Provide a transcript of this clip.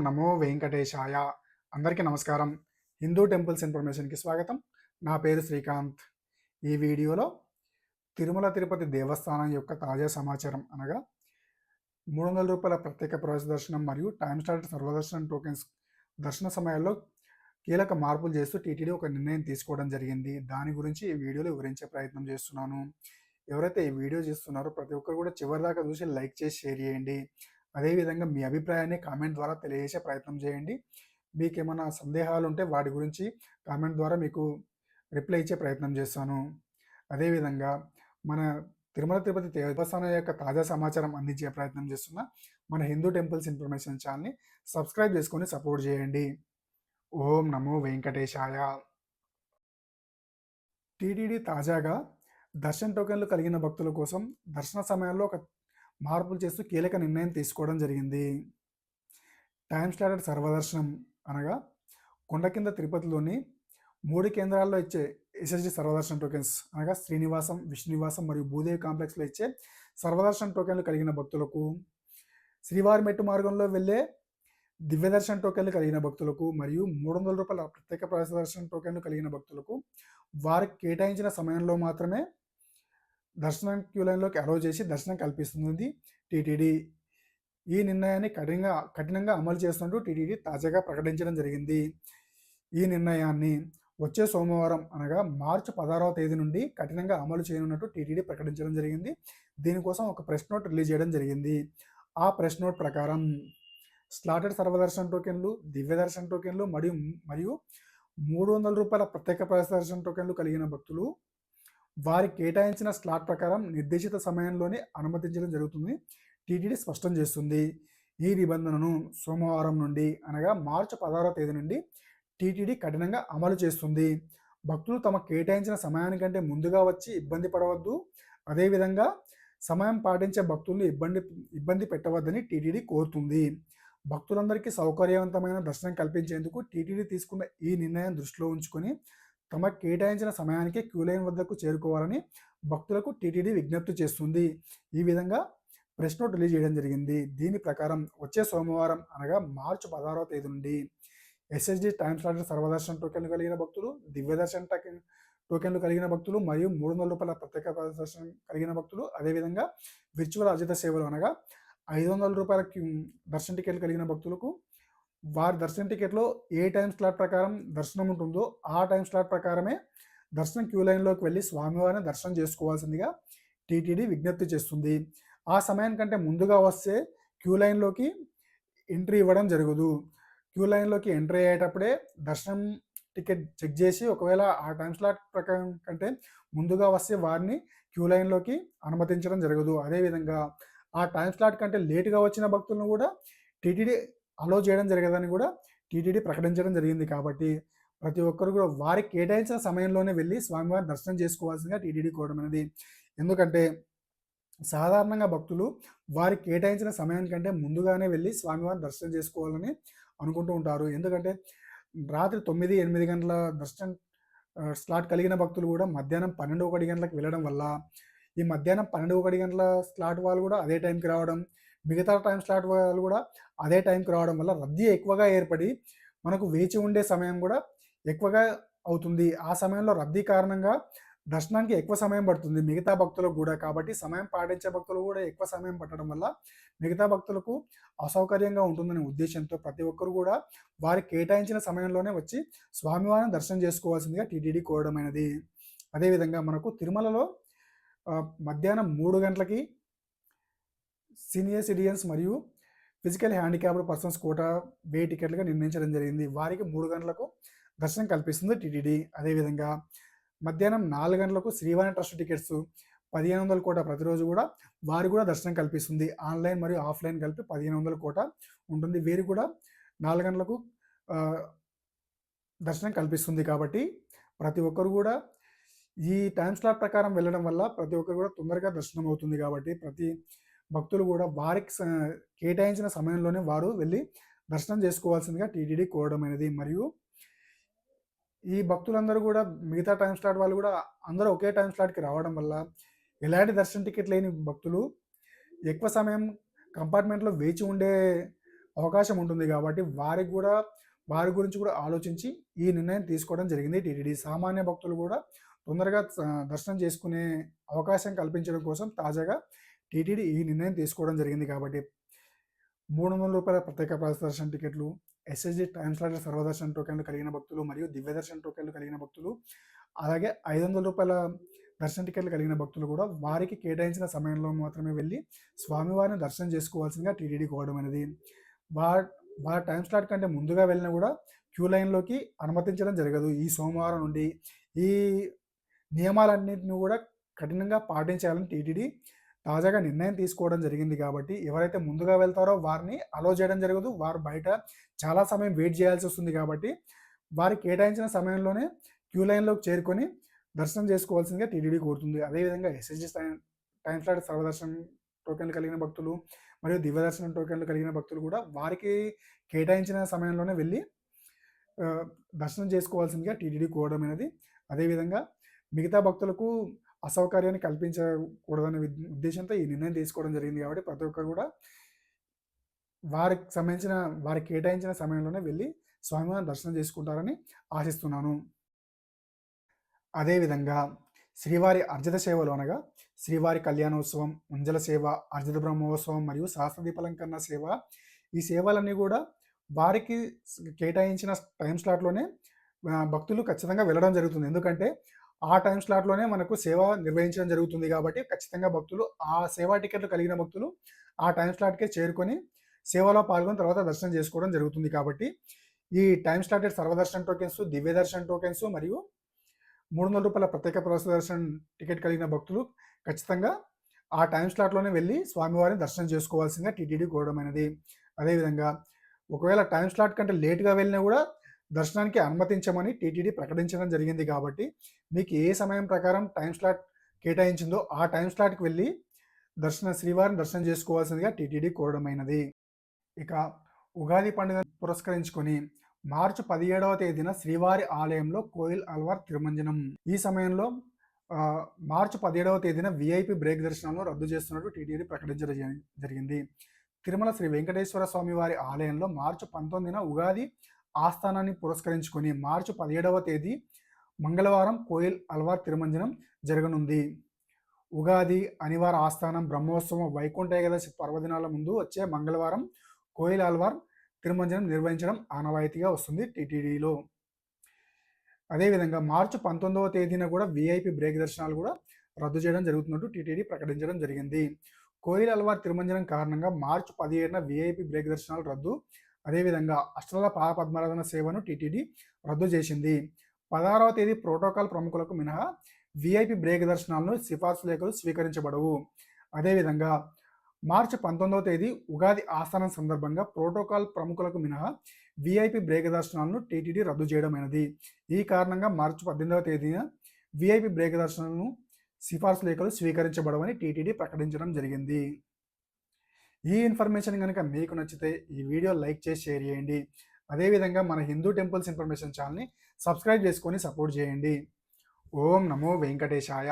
నమో వెంకటేశాయ. అందరికీ నమస్కారం. హిందూ టెంపుల్స్ ఇన్ఫర్మేషన్‌కి స్వాగతం. నా పేరు శ్రీకాంత్. ఈ వీడియోలో తిరుమల తిరుపతి దేవస్థానం యొక్క తాజా సమాచారం అనగా రూ. 300 ప్రత్యేక ప్రవేశ దర్శనం మరియు టైమ్ స్లాట్ సర్వదర్శనం టోకెన్స్ దర్శన సమయాల్లో కీలక మార్పులు చేస్తూ టీటీడీ ఒక నిర్ణయం తీసుకోవడం జరిగింది. దాని గురించి ఈ వీడియోలో వివరించే ప్రయత్నం చేస్తున్నాను. ఎవరైతే ఈ వీడియో చూస్తున్నారో ప్రతి ఒక్కరు కూడా చివరిదాకా చూసి లైక్ చేసి షేర్ చేయండి. అదేవిధంగా మీ అభిప్రాయాన్ని కామెంట్ ద్వారా తెలియజేసే ప్రయత్నం చేయండి. మీకేమైనా సందేహాలు ఉంటే వాటి గురించి కామెంట్ ద్వారా మీకు రిప్లై ఇచ్చే ప్రయత్నం చేస్తాను. అదేవిధంగా మన తిరుమల తిరుపతి దేవస్థానం యొక్క తాజా సమాచారం అందించే ప్రయత్నం చేస్తున్న మన హిందూ టెంపుల్స్ ఇన్ఫర్మేషన్ ఛానల్ని సబ్స్క్రైబ్ చేసుకొని సపోర్ట్ చేయండి. ఓం నమో వెంకటేశాయ. టీటీడీ తాజాగా దర్శన టోకెన్లు కలిగిన భక్తుల కోసం దర్శన సమయాల్లో ఒక మార్పులు చేస్తూ కీలక నిర్ణయం తీసుకోవడం జరిగింది. టైమ్ స్లాటెడ్ సర్వదర్శనం అనగా కొండ కింద తిరుపతిలోని 3 కేంద్రాల్లో ఇచ్చే ఎస్ఎస్డి సర్వదర్శనం టోకెన్స్ అనగా శ్రీనివాసం, విష్ణునివాసం మరియు భూదేవి కాంప్లెక్స్లో ఇచ్చే సర్వదర్శనం టోకెన్లు కలిగిన భక్తులకు, శ్రీవారి మెట్టు మార్గంలో వెళ్ళే దివ్య దర్శన టోకెన్లు కలిగిన భక్తులకు మరియు రూ. 300 ప్రత్యేక ప్రవేశ దర్శనం టోకెన్లు కలిగిన భక్తులకు వారికి కేటాయించిన సమయంలో మాత్రమే దర్శనం క్యూ లైన్లోకి అలౌ చేసి దర్శనం కల్పిస్తుంది టీటీడీ. ఈ నిర్ణయాన్ని కఠినంగా అమలు చేస్తున్నట్టు టీటీడీ తాజాగా ప్రకటించడం జరిగింది. ఈ నిర్ణయాన్ని వచ్చే సోమవారం అనగా మార్చి 16వ తేదీ నుండి కఠినంగా అమలు చేయనున్నట్టు టీటీడీ ప్రకటించడం జరిగింది. దీనికోసం ఒక ప్రెస్ నోట్ రిలీజ్ చేయడం జరిగింది. ఆ ప్రెస్ నోట్ ప్రకారం స్లాటెడ్ సర్వదర్శన టోకెన్లు, దివ్య దర్శన టోకెన్లు మరియు రూ. 300 ప్రత్యేక ప్రవేశ దర్శన టోకెన్లు కలిగిన భక్తులు వారికి కేటాయించిన స్లాట్ ప్రకారం నిర్దేశిత సమయంలోనే అనుమతించడం జరుగుతుంది టీటీడీ స్పష్టం చేస్తుంది. ఈ నిబంధనను సోమవారం నుండి అనగా మార్చి 16వ తేదీ నుండి టీటీడీ కఠినంగా అమలు చేస్తుంది. భక్తులు తమ కేటాయించిన సమయానికంటే ముందుగా వచ్చి ఇబ్బంది పడవద్దు. అదేవిధంగా సమయం పాటించే భక్తుల్ని ఇబ్బంది పెట్టవద్దని టీటీడీ కోరుతుంది. భక్తులందరికీ సౌకర్యవంతమైన దర్శనం కల్పించేందుకు టీటీడీ తీసుకున్న ఈ నిర్ణయం దృష్టిలో ఉంచుకొని తమ కేటాయించిన సమయానికి క్యూ లైన్ వద్దకు చేరుకోవాలని భక్తులకు టీటీడీ విజ్ఞప్తి చేస్తుంది. ఈ విధంగా ప్రెస్ నోట్ రిలీజ్ చేయడం జరిగింది. దీని ప్రకారం వచ్చే సోమవారం అనగా మార్చి 16వ తేదీ నుండి ఎస్ఎస్డి టైమ్ స్లాటెడ్ సర్వదర్శన టోకెన్లు కలిగిన భక్తులు, దివ్య దర్శన టోకెన్లు కలిగిన భక్తులు మరియు రూ. 300 ప్రత్యేక దర్శనం కలిగిన భక్తులు, అదేవిధంగా విర్చువల్ అర్జిత సేవలు అనగా రూ. 500 దర్శన టికెట్లు కలిగిన భక్తులకు వారి దర్శన టికెట్లో ఏ టైం స్లాట్ ప్రకారం దర్శనం ఉంటుందో ఆ టైం స్లాట్ ప్రకారమే దర్శనం క్యూ లైన్లోకి వెళ్ళి స్వామివారిని దర్శనం చేసుకోవాల్సిందిగా టీటీడీ విజ్ఞప్తి చేస్తుంది. ఆ సమయానికంటే ముందుగా వస్తే క్యూ లైన్లోకి ఎంట్రీ ఇవ్వడం జరగదు. క్యూ లైన్లోకి ఎంట్రీ అయ్యేటప్పుడే దర్శనం టికెట్ చెక్ చేసి ఒకవేళ ఆ టైం స్లాట్ ప్రకారం కంటే ముందుగా వస్తే వారిని క్యూ లైన్లోకి అనుమతించడం జరగదు. అదేవిధంగా ఆ టైం స్లాట్ కంటే లేటుగా వచ్చిన భక్తులను కూడా టీటీడీ అలో చేయడం జరగదని కూడా టీటీడీ ప్రకటించడం జరిగింది. కాబట్టి ప్రతి ఒక్కరు కూడా వారికి కేటాయించిన సమయంలోనే వెళ్ళి స్వామివారి దర్శనం చేసుకోవాల్సిందిగా టీటీడీ కోరడం అనేది. ఎందుకంటే సాధారణంగా భక్తులు వారికి కేటాయించిన సమయానికంటే ముందుగానే వెళ్ళి స్వామివారిని దర్శనం చేసుకోవాలని అనుకుంటూ ఉంటారు. ఎందుకంటే రాత్రి 9-8 గంటల దర్శనం స్లాట్ కలిగిన భక్తులు కూడా మధ్యాహ్నం 12-1 గంటలకు వెళ్ళడం వల్ల ఈ మధ్యాహ్నం 12-1 గంటల స్లాట్ వాళ్ళు కూడా అదే టైంకి రావడం, మిగతా టైం స్లాట్ వాళ్ళు కూడా అదే టైంకి రావడం వల్ల రద్దీ ఎక్కువగా ఏర్పడి మనకు వేచి ఉండే సమయం కూడా ఎక్కువగా అవుతుంది. ఆ సమయంలో రద్దీ కారణంగా దర్శనానికి ఎక్కువ సమయం పడుతుంది మిగతా భక్తులకు కూడా. కాబట్టి సమయం పాటించే భక్తులు కూడా ఎక్కువ సమయం పట్టడం వల్ల మిగతా భక్తులకు అసౌకర్యంగా ఉంటుందనే ఉద్దేశంతో ప్రతి ఒక్కరు కూడా వారికి కేటాయించిన సమయంలోనే వచ్చి స్వామివారిని దర్శనం చేసుకోవాల్సిందిగా టీటీడీ కోరడమైనది. అదేవిధంగా మనకు తిరుమలలో మధ్యాహ్నం 3 గంటలకి సీనియర్ సిటిజన్స్ మరియు ఫిజికల్ హ్యాండిక్యాప్డ్ పర్సన్స్ కోటా వే టికెట్లుగా నిర్ణయించడం జరిగింది. వారికి 3 గంటలకు దర్శనం కల్పిస్తుంది టీటీడీ. అదేవిధంగా మధ్యాహ్నం 4 గంటలకు శ్రీవాణి ట్రస్ట్ టికెట్స్ 1500 కోటా ప్రతిరోజు కూడా వారికి కూడా దర్శనం కల్పిస్తుంది. ఆన్లైన్ మరియు ఆఫ్లైన్ కలిపి 1500 కోటా ఉంటుంది. వీరికి కూడా 4 గంటలకు దర్శనం కల్పిస్తుంది. కాబట్టి ప్రతి ఒక్కరు కూడా ఈ టైం స్లాట్ ప్రకారం వెళ్ళడం వల్ల ప్రతి ఒక్కరు కూడా తొందరగా దర్శనం అవుతుంది. కాబట్టి ప్రతి భక్తులు కూడా వారికి కేటాయించిన సమయంలోనే వారు వెళ్ళి దర్శనం చేసుకోవాల్సిందిగా టీటీడీ కోరడం అనేది. మరియు ఈ భక్తులందరూ కూడా మిగతా టైం స్లాట్ వాళ్ళు కూడా అందరూ ఒకే టైం స్లాట్కి రావడం వల్ల ఎలాంటి దర్శన టికెట్ లేని భక్తులు ఎక్కువ సమయం కంపార్ట్మెంట్లో వేచి ఉండే అవకాశం ఉంటుంది కాబట్టి వారి గురించి కూడా ఆలోచించి ఈ నిర్ణయం తీసుకోవడం జరిగింది టీటీడీ. సామాన్య భక్తులు కూడా తొందరగా దర్శనం చేసుకునే అవకాశం కల్పించడం కోసం తాజాగా టీటీడీ ఈ నిర్ణయం తీసుకోవడం జరిగింది కాబట్టి రూ. 300 ప్రత్యేక ప్రవేశ దర్శన టికెట్లు, ఎస్ఎస్డి టైమ్ స్లాట్ సర్వదర్శన టోకెన్లు కలిగిన భక్తులు మరియు దివ్య దర్శన టోకెన్లు కలిగిన భక్తులు, అలాగే రూ. 500 దర్శన టికెట్లు కలిగిన భక్తులు కూడా వారికి కేటాయించిన సమయంలో మాత్రమే వెళ్ళి స్వామివారిని దర్శనం చేసుకోవాల్సిందిగా టీటీడీ కోవడం అనేది. వారి టైం స్లాట్ కంటే ముందుగా వెళ్ళినా కూడా క్యూ లైన్లోకి అనుమతించడం జరగదు. ఈ సోమవారం నుండి ఈ నియమాలన్నింటినీ కూడా కఠినంగా పాటించాలని టీటీడీ తాజాగా నిర్ణయం తీసుకోవడం జరిగింది కాబట్టి ఎవరైతే ముందుగా వెళ్తారో వారిని అలో చేయడం జరగదు. వారు బయట చాలా సమయం వెయిట్ చేయాల్సి వస్తుంది కాబట్టి వారికి కేటాయించిన సమయంలోనే క్యూ లైన్లోకి చేరుకొని దర్శనం చేసుకోవాల్సిందిగా టీటీడీ కోరుతుంది. అదేవిధంగా ఎస్ఎస్డి టైం స్లాట్ సర్వదర్శనం టోకెన్లు కలిగిన భక్తులు మరియు దివ్య దర్శనం టోకెన్లు కలిగిన భక్తులు కూడా వారికి కేటాయించిన సమయంలోనే వెళ్ళి దర్శనం చేసుకోవాల్సిందిగా టీటీడీ కోరడం అనేది. అదేవిధంగా మిగతా భక్తులకు అసౌకర్యాన్ని కల్పించకూడదనే ఉద్దేశంతో ఈ నిర్ణయం తీసుకోవడం జరిగింది కాబట్టి ప్రతి ఒక్కరు కూడా వారికి కేటాయించిన సమయంలోనే వెళ్ళి స్వామివారిని దర్శనం చేసుకుంటారని ఆశిస్తున్నాను. అదేవిధంగా శ్రీవారి అర్జిత సేవలు అనగా శ్రీవారి కళ్యాణోత్సవం, ఉంజల సేవ, అర్జిత బ్రహ్మోత్సవం మరియు సహస్రదీపాలంకరణ సేవ, ఈ సేవలన్నీ కూడా వారికి కేటాయించిన టైం స్లాట్లోనే భక్తులు ఖచ్చితంగా వెళ్ళడం జరుగుతుంది. ఎందుకంటే ఆ టైం స్లాట్లోనే మనకు సేవ నిర్వహించడం జరుగుతుంది కాబట్టి ఖచ్చితంగా భక్తులు ఆ సేవా టికెట్లు కలిగిన భక్తులు ఆ టైం స్లాట్కే చేరుకొని సేవలో పాల్గొని తర్వాత దర్శనం చేసుకోవడం జరుగుతుంది కాబట్టి ఈ టైం స్లాటెడ్ సర్వదర్శన టోకెన్స్, దివ్య దర్శన టోకెన్స్ మరియు రూ. 300 ప్రత్యేక ప్రవేశ దర్శనం టికెట్ కలిగిన భక్తులు ఖచ్చితంగా ఆ టైం స్లాట్లోనే వెళ్ళి స్వామివారిని దర్శనం చేసుకోవాల్సిందిగా టీటీడీ కోరడమైనది. అదేవిధంగా ఒకవేళ టైం స్లాట్ కంటే లేట్గా వెళ్ళినా కూడా దర్శనానికి అనుమతించమని టీటీడీ ప్రకటించడం జరిగింది కాబట్టి మీకు ఏ సమయం ప్రకారం టైం స్లాట్ కేటాయించిందో ఆ టైం స్లాట్కి వెళ్ళి శ్రీవారిని దర్శనం చేసుకోవాల్సిందిగా టీటీడీ కోరడమైనది. ఇక ఉగాది పండుగ పురస్కరించుకొని మార్చి 17వ తేదీన శ్రీవారి ఆలయంలో కోయిల్ అల్వార్ తిరుమంజనం. ఈ సమయంలో మార్చి 17వ తేదీన విఐపి బ్రేక్ దర్శనాలను రద్దు చేస్తున్నట్టు టీటీడీ ప్రకటించడం జరిగింది. తిరుమల శ్రీ వెంకటేశ్వర స్వామి వారి ఆలయంలో మార్చి 19న ఉగాది ఆస్థానాన్ని పురస్కరించుకొని మార్చి 17వ తేదీ మంగళవారం కోయిల్ అల్వార్ తిరుమంజనం జరగనుంది. ఉగాది, అనివార ఆస్థానం, బ్రహ్మోత్సవం, వైకుంఠ ఏకాదశి పర్వదినాల ముందు వచ్చే మంగళవారం కోయిల్ అల్వార్ తిరుమంజనం నిర్వహించడం ఆనవాయితీగా వస్తుంది టీటీడీలో. అదేవిధంగా మార్చి 19వ తేదీన కూడా విఐపి బ్రేక్ దర్శనాలు కూడా రద్దు చేయడం జరుగుతున్నట్టు టీటీడీ ప్రకటించడం జరిగింది. కోయిల్ అల్వార్ తిరుమంజనం కారణంగా మార్చి 17న విఐపి బ్రేక్ దర్శనాలు రద్దు. అదేవిధంగా అష్టదళ పాదపద్మారాధన సేవను టీటీడీ రద్దు చేసింది. 16వ తేదీ ప్రోటోకాల్ ప్రముఖులకు మినహా విఐపి బ్రేక్ దర్శనాలను సిఫార్సు లేఖలు స్వీకరించబడవు. అదేవిధంగా మార్చి 19వ తేదీ ఉగాది ఆస్థానం సందర్భంగా ప్రోటోకాల్ ప్రముఖులకు మినహా విఐపి బ్రేక్ దర్శనాలను టీటీడీ రద్దు చేయడమైనది. ఈ కారణంగా మార్చి 18వ తేదీన విఐపి బ్రేక్ దర్శనాలను సిఫార్సు లేఖలు స్వీకరించబడవని టీటీడీ ప్రకటించడం జరిగింది. ఈ ఇన్ఫర్మేషన్ కనుక మీకు నచ్చితే ఈ వీడియో లైక్ చేసి షేర్ చేయండి. అదేవిధంగా మన హిందూ టెంపుల్స్ ఇన్ఫర్మేషన్ ఛానల్ని సబ్స్క్రైబ్ చేసుకొని సపోర్ట్ చేయండి. ఓం నమో వెంకటేశాయ.